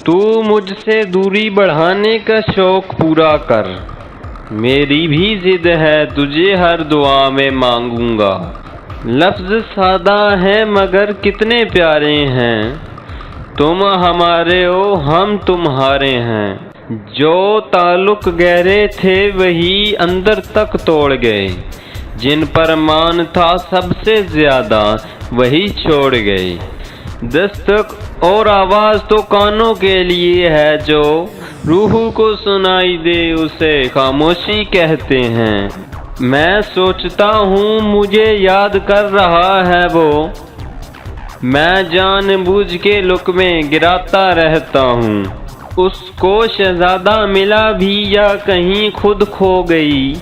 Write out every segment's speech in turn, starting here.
تو مجھ سے دوری بڑھانے کا شوق پورا کر، میری بھی ضد ہے تجھے ہر دعا میں مانگوں گا۔ لفظ سادہ ہیں مگر کتنے پیارے ہیں، تم ہمارے ہو ہم تمہارے ہیں۔ جو تعلق گہرے تھے وہی اندر تک توڑ گئے، جن پر مان تھا سب سے زیادہ وہی چھوڑ گئے۔ دستک اور آواز تو کانوں کے لیے ہے، جو روح کو سنائی دے اسے خاموشی کہتے ہیں۔ میں سوچتا ہوں مجھے یاد کر رہا ہے وہ، میں جان بوجھ کے لقمے گراتا رہتا ہوں۔ اس کو شہزادہ ملا بھی یا کہیں خود کھو گئی،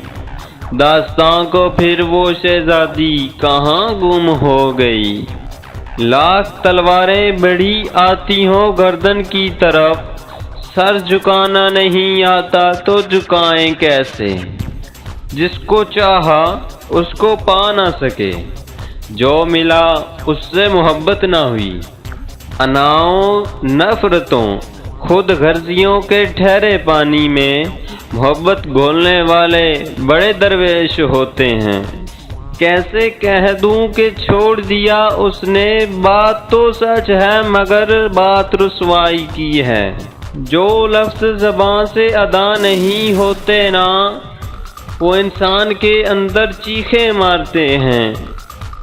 داستاں کو پھر وہ شہزادی کہاں گم ہو گئی۔ لاکھ تلواریں بڑھی آتی ہوں گردن کی طرف، سر جھکانا نہیں آتا تو جھکائیں کیسے۔ جس کو چاہا اس کو پا نہ سکے، جو ملا اس سے محبت نہ ہوئی۔ اناؤں نفرتوں خود غرضیوں کے ٹھہرے پانی میں محبت گھولنے والے بڑے درویش ہوتے ہیں۔ کیسے کہہ دوں کہ چھوڑ دیا اس نے، بات تو سچ ہے مگر بات رسوائی کی ہے۔ جو لفظ زباں سے ادا نہیں ہوتے نا، وہ انسان کے اندر چیخیں مارتے ہیں۔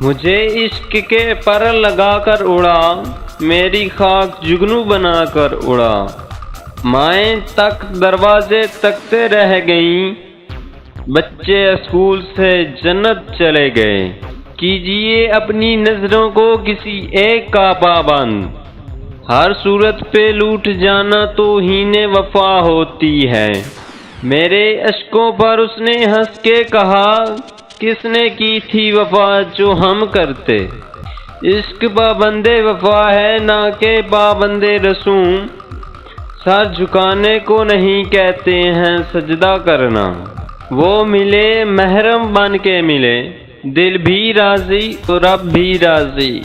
مجھے عشق کے پر لگا کر اڑا، میری خاک جگنو بنا کر اڑا۔ مائیں تک دروازے تکتے رہ گئیں، بچے اسکول سے جنت چلے گئے۔ کیجئے اپنی نظروں کو کسی ایک کا پابند، ہر صورت پہ لوٹ جانا توہین وفا ہوتی ہے۔ میرے اشکوں پر اس نے ہنس کے کہا، کس نے کی تھی وفا جو ہم کرتے۔ عشق پابند وفا ہے نہ کہ پابند رسوم، سر جھکانے کو نہیں کہتے ہیں سجدہ کرنا۔ وہ ملے محرم بن کے ملے، دل بھی راضی اور رب بھی راضی۔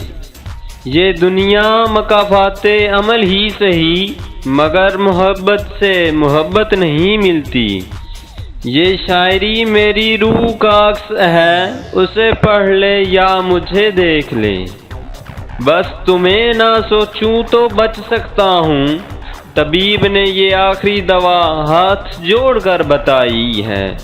یہ دنیا مکافات عمل ہی سہی، مگر محبت سے محبت نہیں ملتی۔ یہ شاعری میری روح کا عکس ہے، اسے پڑھ لے یا مجھے دیکھ لے۔ بس تمہیں نہ سوچوں تو بچ سکتا ہوں، طبیب نے یہ آخری دوا ہاتھ جوڑ کر بتائی ہے۔